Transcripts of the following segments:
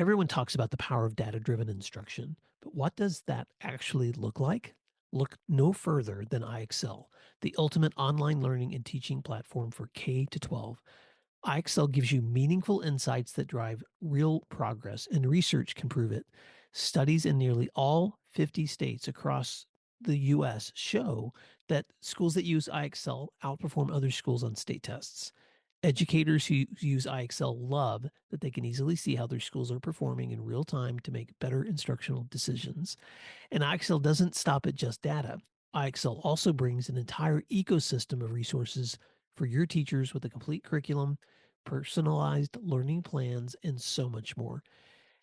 Everyone talks about the power of data driven instruction, but what does that actually look like? Look no further than iExcel, the ultimate online learning and teaching platform for K to 12. iExcel gives you meaningful insights that drive real progress, and research can prove it. Studies in nearly all 50 states across the US show that schools that use iExcel outperform other schools on state tests. Educators who use iExcel love that they can easily see how their schools are performing in real time to make better instructional decisions. And iExcel doesn't stop at just data. iExcel also brings an entire ecosystem of resources for your teachers with a complete curriculum, personalized learning plans, and so much more.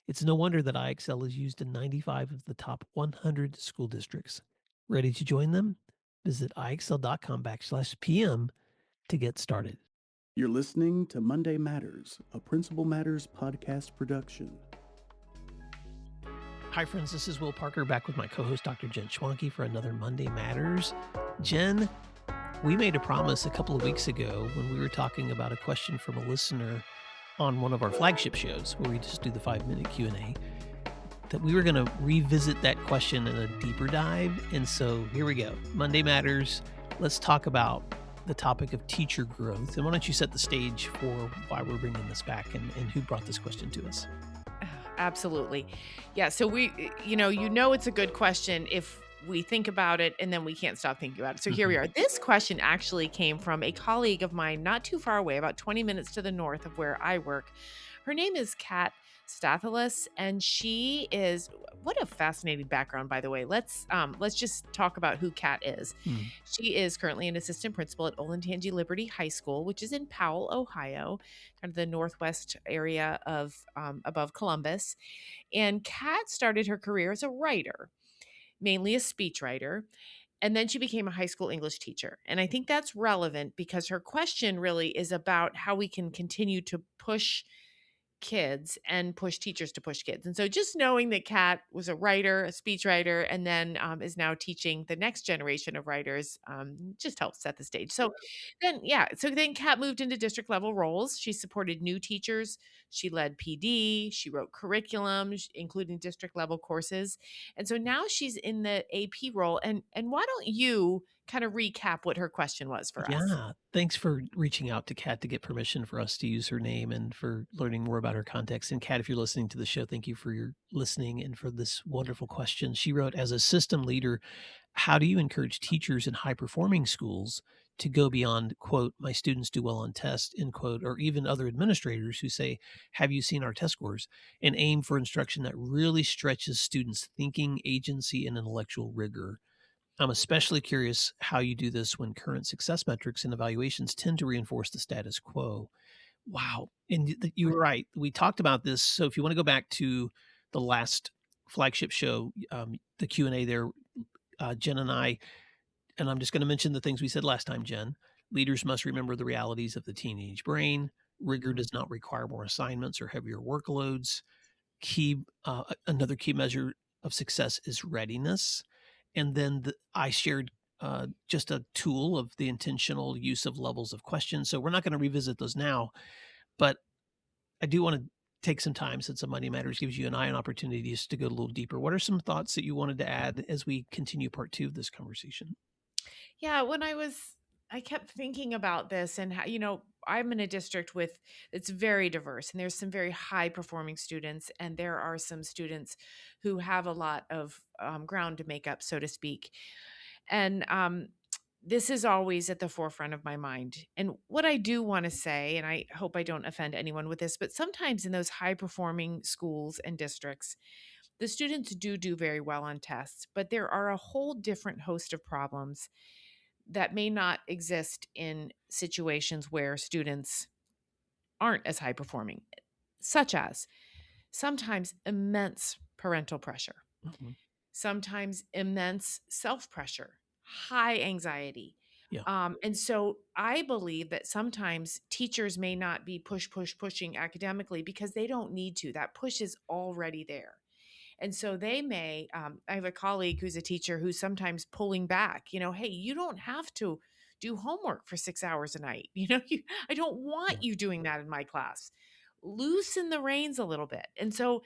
It's no wonder that iExcel is used in 95 of the top 100 school districts. Ready to join them? Visit iexcel.com/PM to get started. You're listening to Monday Matters, a Principal Matters podcast production. Hi, friends. This is Will Parker back with my co host, Dr. Jen Schwanke, for another Monday Matters. Jen, we made a promise a couple of weeks ago when we were talking about a question from a listener on one of our flagship shows where we just do the 5-minute Q&A that we were going to revisit that question in a deeper dive. And so here we go. Monday Matters. Let's talk about the topic of teacher growth. And why don't you set the stage for why we're bringing this back and who brought this question to us? Absolutely. Yeah. So it's a good question if we think about it and then we can't stop thinking about it. So here we are. This question actually came from a colleague of mine not too far away, about 20 minutes to the north of where I work. Her name is Kat Stathalis, and she is what a fascinating background, by the way. Let's just talk about who Kat is. Mm. She is currently an assistant principal at Olentangy Liberty High School, which is in Powell, Ohio, kind of the northwest area of above Columbus. And Kat started her career as a writer, mainly a speechwriter. And then she became a high school English teacher. And I think that's relevant because her question really is about how we can continue to push kids and push teachers to push kids. And so just knowing that Kat was a writer, a speechwriter, and then is now teaching the next generation of writers just helps set the stage. So then Kat moved into district level roles. She supported new teachers. She led PD. She wrote curriculum, including district level courses. And so now she's in the AP role. And why don't you kind of recap what her question was for us? Yeah. Thanks for reaching out to Kat to get permission for us to use her name and for learning more about her context. And Kat, if you're listening to the show, thank you for your listening and for this wonderful question. She wrote, as a system leader, how do you encourage teachers in high performing schools to go beyond, quote, my students do well on tests, end quote, or even other administrators who say, have you seen our test scores, and aim for instruction that really stretches students' thinking, agency, and intellectual rigor? I'm especially curious how you do this when current success metrics and evaluations tend to reinforce the status quo. Wow. And you were right. We talked about this. So if you want to go back to the last flagship show, the Q&A there, Jen and I'm just going to mention the things we said last time, Jen. Leaders must remember the realities of the teenage brain. Rigor does not require more assignments or heavier workloads. Another key measure of success is readiness. And then I shared just a tool of the intentional use of levels of questions. So we're not going to revisit those now, but I do want to take some time, since the Monday Matters gives you and I an opportunity just to go a little deeper. What are some thoughts that you wanted to add as we continue part two of this conversation? Yeah, I kept thinking about this and how, I'm in a district with it's very diverse and there's some very high performing students and there are some students who have a lot of ground to make up, so to speak. And this is always at the forefront of my mind. And what I do want to say, and I hope I don't offend anyone with this, but sometimes in those high performing schools and districts, the students do very well on tests, but there are a whole different host of problems that may not exist in situations where students aren't as high performing, such as sometimes immense parental pressure, Mhm. sometimes immense self pressure, high anxiety. Yeah. And so I believe that sometimes teachers may not be pushing academically because they don't need to. That push is already there. And so they may, I have a colleague who's a teacher who's sometimes pulling back, hey, you don't have to do homework for 6 hours a night. I don't want Yeah. you doing that in my class. loosen the reins a little bit. And so,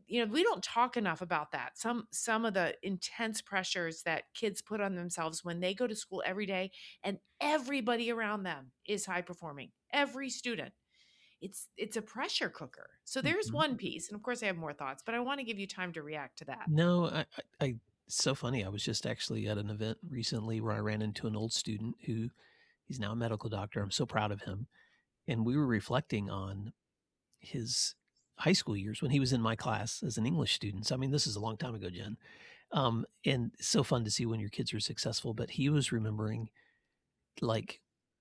we don't talk enough about that. Some of the intense pressures that kids put on themselves when they go to school every day and everybody around them is high performing. Every student. It's a pressure cooker. So there's Mhm. one piece. And of course I have more thoughts, but I want to give you time to react to that. No, it's so funny. I was just actually at an event recently where I ran into an old student who he's now a medical doctor. I'm so proud of him. And we were reflecting on his high school years when he was in my class as an English student. So, I mean, this is a long time ago, Jen. And it's so fun to see when your kids are successful. But he was remembering, like,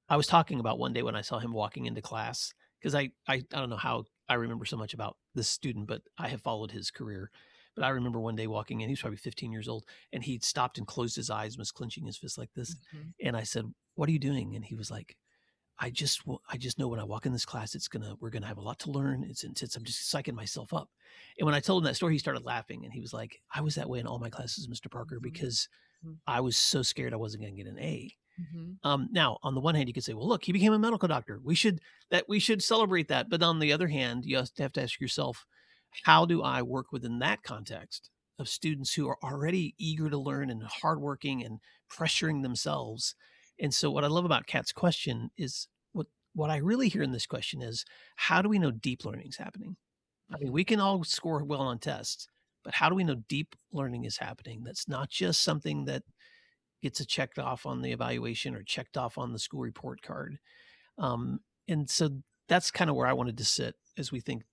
I was talking about one day when I saw him walking into class because I don't know how I remember so much about this student, but I have followed his career. But I remember one day walking in, he was probably 15 years old, and he stopped and closed his eyes and was clenching his fist like this. Mhm. And I said, "What are you doing?" And he was like, I just know when I walk in this class, we're gonna have a lot to learn. It's intense. I'm just psyching myself up." And when I told him that story, he started laughing and he was like, "I was that way in all my classes, Mr. Parker, Mhm. because Mhm. I was so scared I wasn't gonna get an A." Mhm. Now, on the one hand, you could say, "Well, look, he became a medical doctor. We should celebrate that." But on the other hand, you have to ask yourself, how do I work within that context of students who are already eager to learn and hardworking and pressuring themselves? And so, what I love about Kat's question is what I really hear in this question is, how do we know deep learning is happening? I mean, Mhm. we can all score well on tests, but how do we know deep learning is happening? That's not just something that gets a checked off on the evaluation or checked off on the school report card. And so that's kind of where I wanted to sit as we think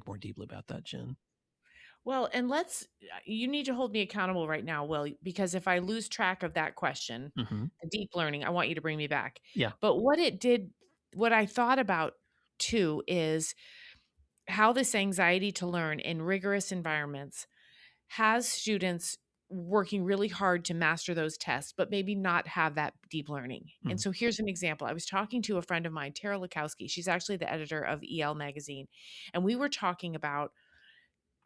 more deeply about that, Jen. Well, and you need to hold me accountable right now, Will, because if I lose track of that question, Mhm. the deep learning, I want you to bring me back. Yeah. But what I thought about too is how this anxiety to learn in rigorous environments has students working really hard to master those tests, but maybe not have that deep learning. And Mm. so here's an example. I was talking to a friend of mine, Tara Lukowski. She's actually the editor of EL Magazine. And we were talking about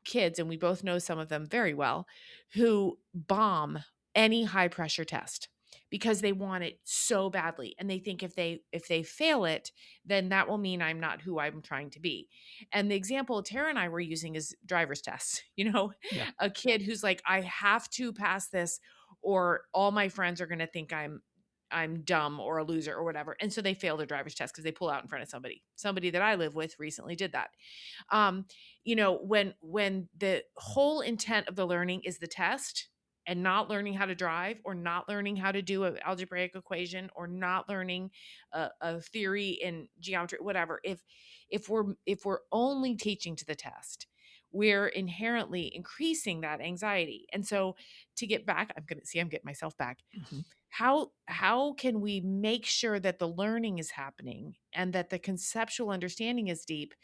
kids, and we both know some of them very well, who bomb any high pressure test because they want it so badly and they think if they fail it, then that will mean I'm not who I'm trying to be. And the example Tara and I were using is driver's tests. Yeah. A kid who's like, I have to pass this or all my friends are going to think I'm dumb or a loser or whatever. And so they fail their driver's test because they pull out in front of somebody. Somebody that I live with recently did that. um when the whole intent of the learning is the test and not learning how to drive or not learning how to do an algebraic equation or not learning a theory in geometry, whatever, if we're only teaching to the test, we're inherently increasing that anxiety. And so to get back, I'm getting myself back. Mhm. How can we make sure that the learning is happening and that the conceptual understanding is deep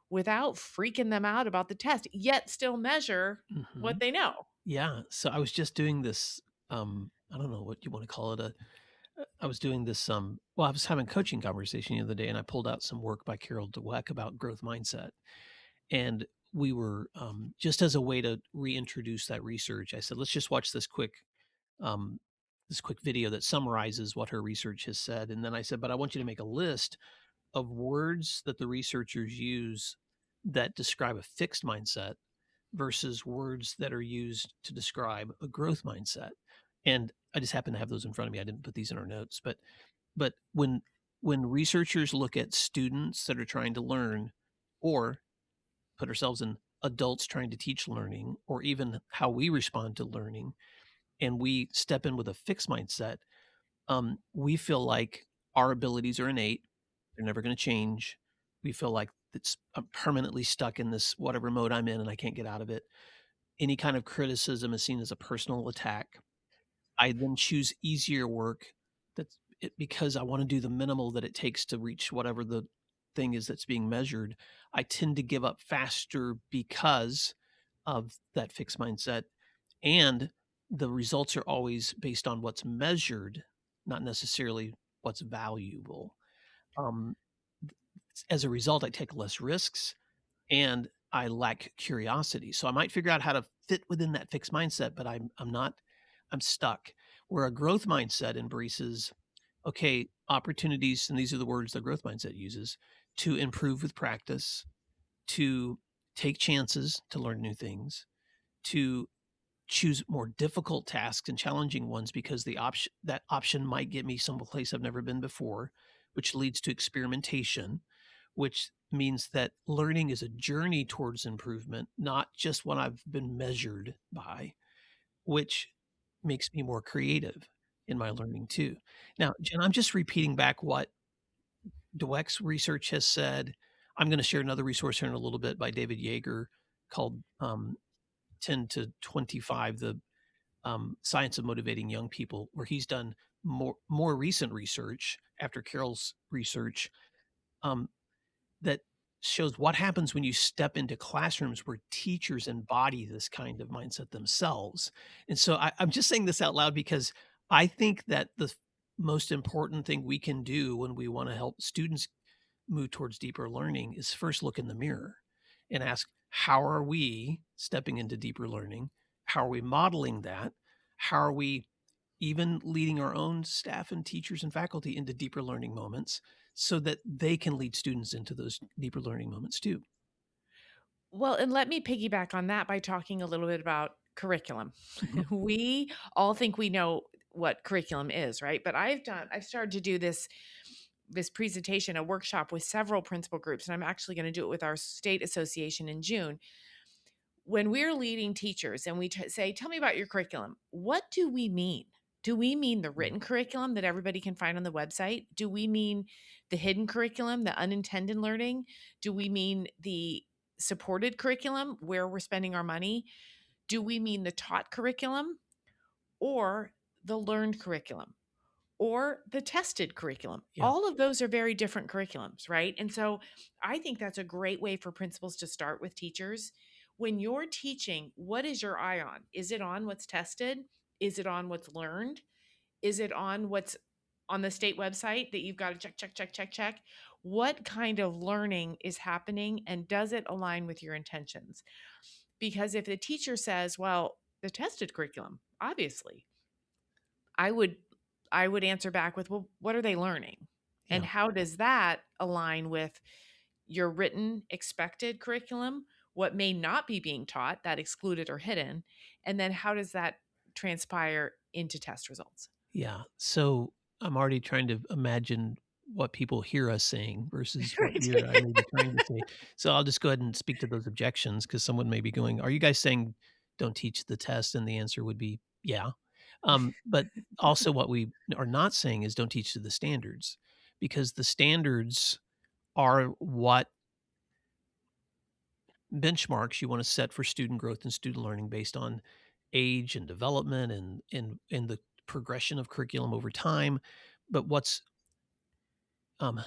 without freaking them out about the test, yet still measure what Mhm. they know? Yeah. So I was just doing this, I don't know what you want to call it. I was doing this, well, I was having a coaching conversation the other day and I pulled out some work by Carol Dweck about growth mindset. And we were, just as a way to reintroduce that research, I said, let's just watch um, this quick video that summarizes what her research has said. And then I said, but I want you to make a list of words that the researchers use that describe a fixed mindset versus words that are used to describe a growth mindset. And I just happen to have those in front of me. I didn't put these in our notes, but when researchers look at students that are trying to learn, or put ourselves in adults trying to teach learning, or even how we respond to learning, and we step in with a fixed mindset, we feel like our abilities are innate. They're never going to change. We feel like I'm permanently stuck in this whatever mode I'm in and I can't get out of it. Any kind of criticism is seen as a personal attack. I then choose easier work because I want to do the minimal that it takes to reach whatever the thing is that's being measured. I tend to give up faster because of that fixed mindset. And the results are always based on what's measured, not necessarily what's valuable. Um, as a result, I take less risks and I lack curiosity. So I might figure out how to fit within that fixed mindset, but I'm not I'm stuck. Where a growth mindset embraces, okay, opportunities, and these are the words the growth mindset uses, to improve with practice, to take chances to learn new things, to choose more difficult tasks and challenging ones because that option might get me someplace I've never been before, which leads to experimentation, which means that learning is a journey towards improvement, not just what I've been measured by, which makes me more creative in my learning too. Now, Jen, I'm just repeating back what Dweck's research has said. I'm going to share another resource here in a little bit by David Yeager called 10 to 25, the Science of Motivating Young People, where he's done more recent research after Carol's research um, that shows what happens when you step into classrooms where teachers embody this kind of mindset themselves. And so I'm just saying this out loud because I think that the most important thing we can do when we want to help students move towards deeper learning is first look in the mirror and ask, how are we stepping into deeper learning? How are we modeling that? How are we even leading our own staff and teachers and faculty into deeper learning moments so that they can lead students into those deeper learning moments too? Well, and let me piggyback on that by talking a little bit about curriculum. Mhm. We all think we know what curriculum is, right? But I've started to do this presentation, a workshop with several principal groups, and I'm actually going to do it with our state association in June. When we're leading teachers and we say, "Tell me about your curriculum," what do we mean? Do we mean the Mm. written curriculum that everybody can find on the website? Do we mean the hidden curriculum, the unintended learning? Do we mean the supported curriculum where we're spending our money? Do we mean the taught curriculum or the learned curriculum? Or the tested curriculum. Yeah. All of those are very different curriculums, right? And so I think that's a great way for principals to start with teachers. When you're teaching, what is your eye on? Is it on what's tested? Is it on what's learned? Is it on what's on the state website that you've got to check, check, check, check, check? What kind of learning is happening and does it align with your intentions? Because if the teacher says, well, the tested curriculum, obviously, I would I would answer back with, "Well, what are they learning? And Yeah. how does that align with your written expected curriculum? What may not be being taught, that excluded or hidden? And then how does that transpire into test results?" Yeah. So I'm already trying to imagine what people hear us saying versus what Right. I may be trying to say. So I'll just go ahead and speak to those objections because someone may be going, "Are you guys saying don't teach the test?" And the answer would be, "Yeah." But also, what we are not saying is don't teach to the standards because the standards are what benchmarks you want to set for student growth and student learning based on age and development and the progression of curriculum over time. But what's um,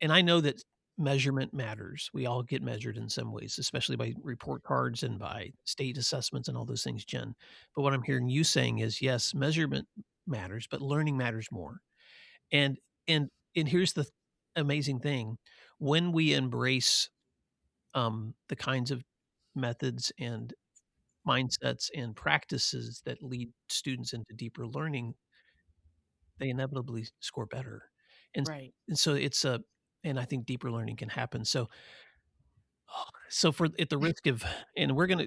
and I know that measurement matters. We all get measured in some ways, especially by report cards and by state assessments and all those things, Jen. But what I'm hearing you saying is yes, measurement matters, but learning matters more. And and here's the amazing thing: when we embrace the kinds of methods and mindsets and practices that lead students into deeper learning, they inevitably score better. And Right. and so it's a and I think deeper learning can happen. So for at the risk of and we're gonna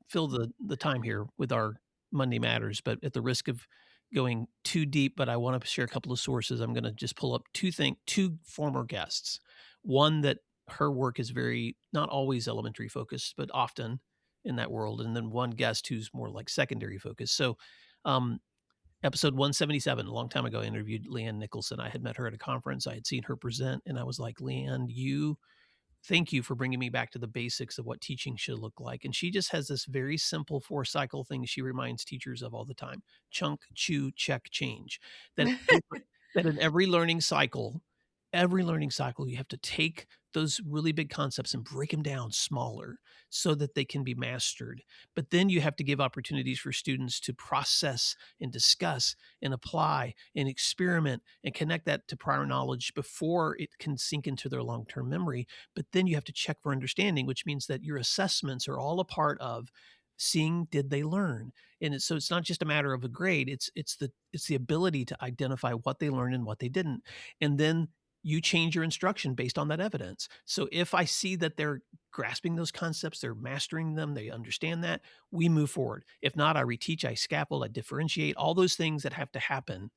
fill the time here with our Monday Matters, but at the risk of going too deep, but I want to share a couple of sources. I'm gonna just pull up two former guests. One that her work is very not always elementary focused, but often in that world, and then one guest who's more like secondary focused. So um episode 177, a long time ago, I interviewed Leanne Nicholson. I had met her at a conference. I had seen her present, and I was like, Leanne, thank you for bringing me back to the basics of what teaching should look like. And she just has this very simple four cycle thing she reminds teachers of all the time: chunk, chew, check, change. That that in every learning cycle, you have to take those really big concepts and break them down smaller so that they can be mastered. But then you have to give opportunities for students to process and discuss and apply and experiment and connect that to prior knowledge before it can sink into their long term memory. But then you have to check for understanding, which means that your assessments are all a part of seeing did they learn. And so it's not just a matter of a grade, it's the ability to identify what they learned and what they didn't. And then you change your instruction based on that evidence. So if I see that they're grasping those concepts, they're mastering them, they understand that, we move forward. If not, I reteach, I scaffold, I differentiate, all those things that have to happen,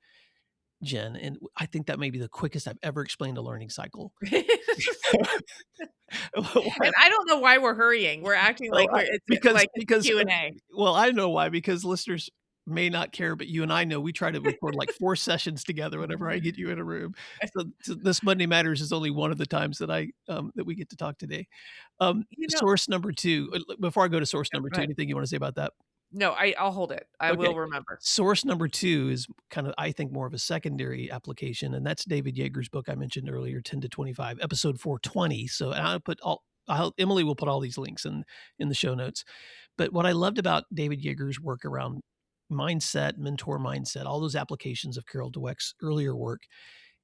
Jen. And I think that may be the quickest I've ever explained a learning cycle. And I don't know why we're hurrying. We're acting Well, like it's because like a because Q&A. well, I know why, because listeners may not care, but you and I know we try to record like 4 sessions together whenever I get you in a room. So this Monday Matters is only one of the times that that we get to talk today. You know Source number 2, before I go to source number Go 2, ahead. anything you wanna say about that? No, I'll hold it. I Okay. will remember. Source number 2 is kind of, I think, more of a secondary application, and that's David Yeager's book I mentioned earlier, 10 to 25, episode 420. So, and Emily will put all these links in the show notes. But what I loved about David Yeager's work around mindset, mentor mindset, all those applications of Carol Dweck's earlier work,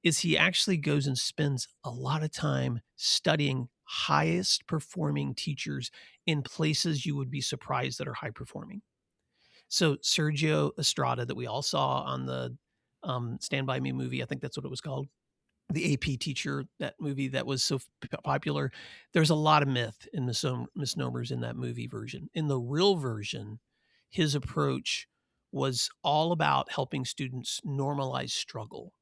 is he actually goes and spends a lot of time studying highest performing teachers in places you would be surprised that are high performing. So Sergio Estrada, that we all saw on the Stand By Me movie, I think that's what it was called, the AP teacher, that movie that was so popular. There's a lot of myth and misnomers in that movie version. In the real version, his approach was all about helping students normalize struggle,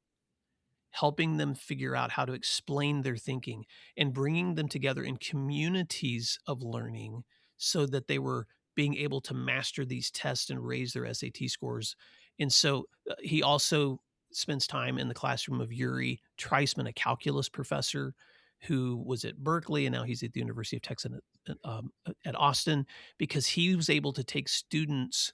helping them figure out how to explain their thinking, and bringing them together in communities of learning so that they were being able to master these tests and raise their SAT scores. And so he also spends time in the classroom of Yuri Treisman, a calculus professor who was at Berkeley, and now he's at the University of Texas at Austin, because he was able to take students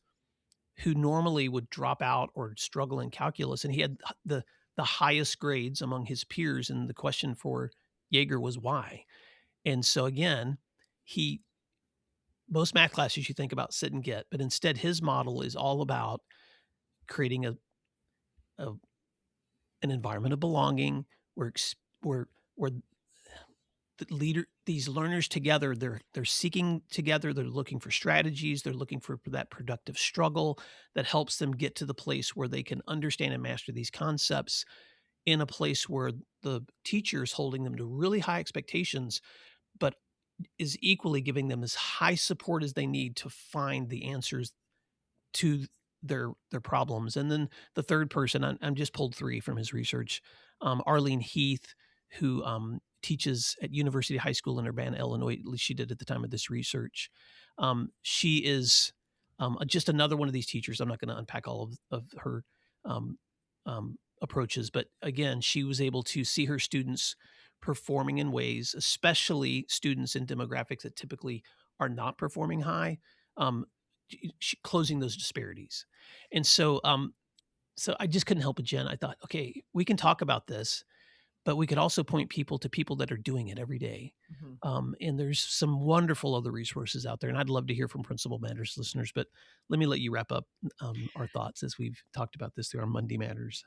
who normally would drop out or struggle in calculus, and he had the highest grades among his peers, and the question for Yeager was why. And so again, he most math classes you think about sit and get, but instead his model is all about creating a an environment of belonging where where these learners together, they're seeking together, they're looking for strategies, they're looking for that productive struggle that helps them get to the place where they can understand and master these concepts, in a place where the teacher is holding them to really high expectations, but is equally giving them as high support as they need to find the answers to their problems. And then the third person, I'm just pulled 3 from his research, Arlene Heath, who, teaches at University High School in Urbana, Illinois, at least she did at the time of this research. She is, just another one of these teachers. I'm not gonna unpack all of her, um, approaches, but again, she was able to see her students performing in ways, especially students in demographics that typically are not performing high, um, closing those disparities. And so, so I just couldn't help it, Jen. I thought, okay, we can talk about this, but we could also point people to people that are doing it every day. Mhm. And there's some wonderful other resources out there. And I'd love to hear from Principal Matters listeners, but let me let you wrap up our thoughts as we've talked about this through our Monday Matters.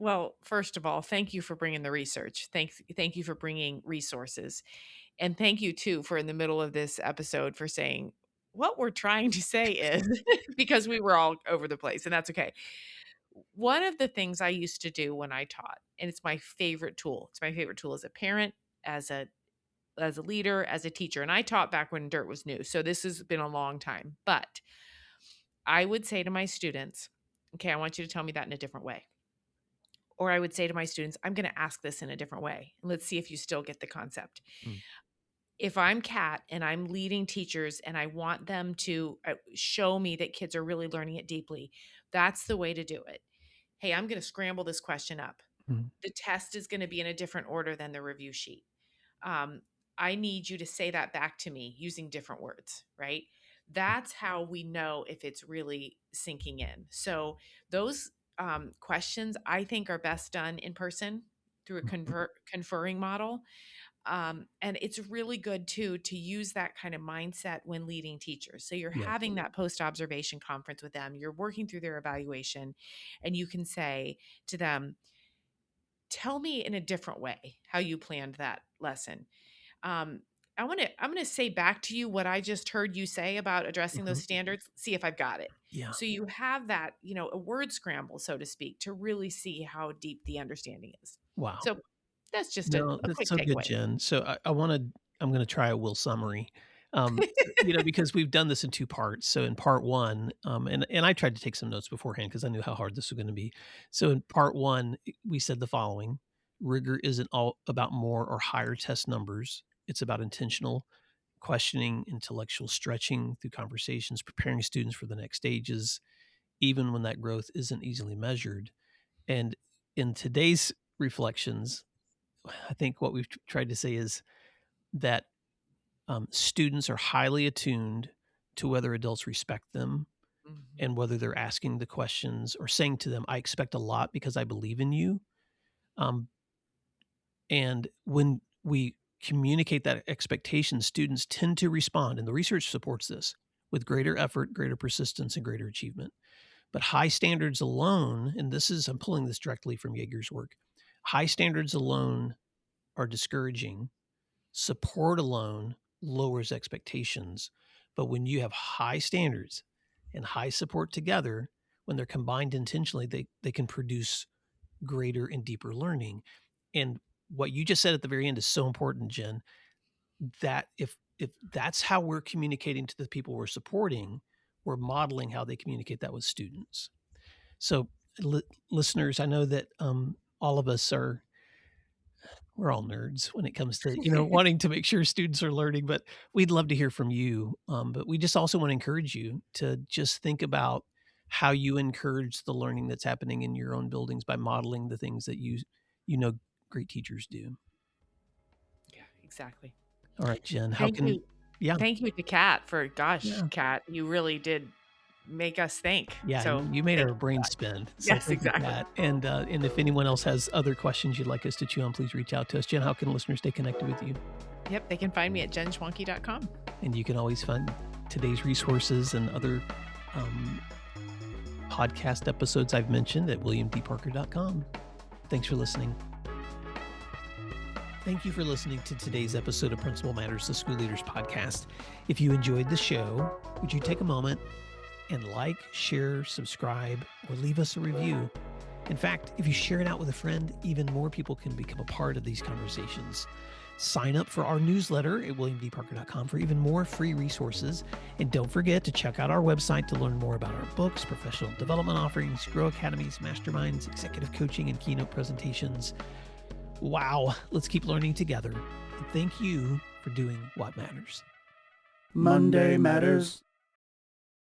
Well, first of all, thank you for bringing the research. Thank you for bringing resources. And thank you too for in the middle of this episode for saying what we're trying to say is because we were all over the place and that's okay. One of the things I used to do when I taught, and it's my favorite tool. It's my favorite tool as a parent, as a leader, as a teacher. And I taught back when dirt was new. So this has been a long time. But I would say to my students, okay, I want you to tell me that in a different way. Or I would say to my students, I'm going to ask this in a different way. Let's see if you still get the concept. Mm. If I'm Kat and I'm leading teachers and I want them to show me that kids are really learning it deeply, that's the way to do it. Hey, I'm going to scramble this question up. Mm. The test is going to be in a different order than the review sheet. Um, I need you to say that back to me using different words, right? That's how we know if it's really sinking in. So those questions I think are best done in person through a Mhm. conferring model. And it's really good too to use that kind of mindset when leading teachers. So you're Yeah. having that post observation conference with them, you're working through their evaluation, and you can say to them, tell me in a different way how you planned that lesson. Um, I'm gonna say back to you what I just heard you say about addressing those Mhm. standards. See if I've got it. Yeah. So you have that, a word scramble, so to speak, to really see how deep the understanding is. Wow. So That's just No, a that's quick so good, takeaway. Jen. So I'm gonna try a Will summary. Because we've done this in 2 parts. So in part 1, and I tried to take some notes beforehand because I knew how hard this was gonna be. So in part 1, we said the following: rigor isn't all about more or higher test numbers. It's about intentional questioning, intellectual stretching through conversations, preparing students for the next stages, even when that growth isn't easily measured. And in today's reflections, I think what we've tried to say is that students are highly attuned to whether adults respect them Mhm. and whether they're asking the questions or saying to them, I expect a lot because I believe in you. Um, and when we communicate that expectation, students tend to respond, and the research supports this, with greater effort, greater persistence, and greater achievement. But high standards alone, and I'm pulling this directly from Jaeger's work, high standards alone are discouraging. Support alone lowers expectations. But when you have high standards and high support together, when they're combined intentionally, they can produce greater and deeper learning. And what you just said at the very end is so important, Jen, that if that's how we're communicating to the people we're supporting, we're modeling how they communicate that with students. So, listeners, I know that all of us are we're all nerds when it comes to wanting to make sure students are learning, but we'd love to hear from you. But we just also want to encourage you to just think about how you encourage the learning that's happening in your own buildings by modeling the things that you know great teachers do. Yeah, exactly. All right, Jen, how Thank can you. yeah, Thank you to Kat for gosh, yeah. Kat, you really did make us think. Yeah, So, you made thank our you for brain that. spin. So Yes, thank you, exactly. Kat. And if anyone else has other questions you'd like us to chew on, please reach out to us. Jen, how can listeners stay connected with you? Yep, they can find me at jenschwanke.com. And you can always find today's resources and other um, podcast episodes I've mentioned at williamdparker.com. Thanks for listening. Thank you for listening to today's episode of Principal Matters, the School Leaders Podcast. If you enjoyed the show, would you take a moment and like, share, subscribe, or leave us a review? In fact, if you share it out with a friend, even more people can become a part of these conversations. Sign up for our newsletter at williamdparker.com for even more free resources. And don't forget to check out our website to learn more about our books, professional development offerings, Grow Academies, masterminds, executive coaching, and keynote presentations. Wow, let's keep learning together. And thank you for doing what matters. Monday Matters.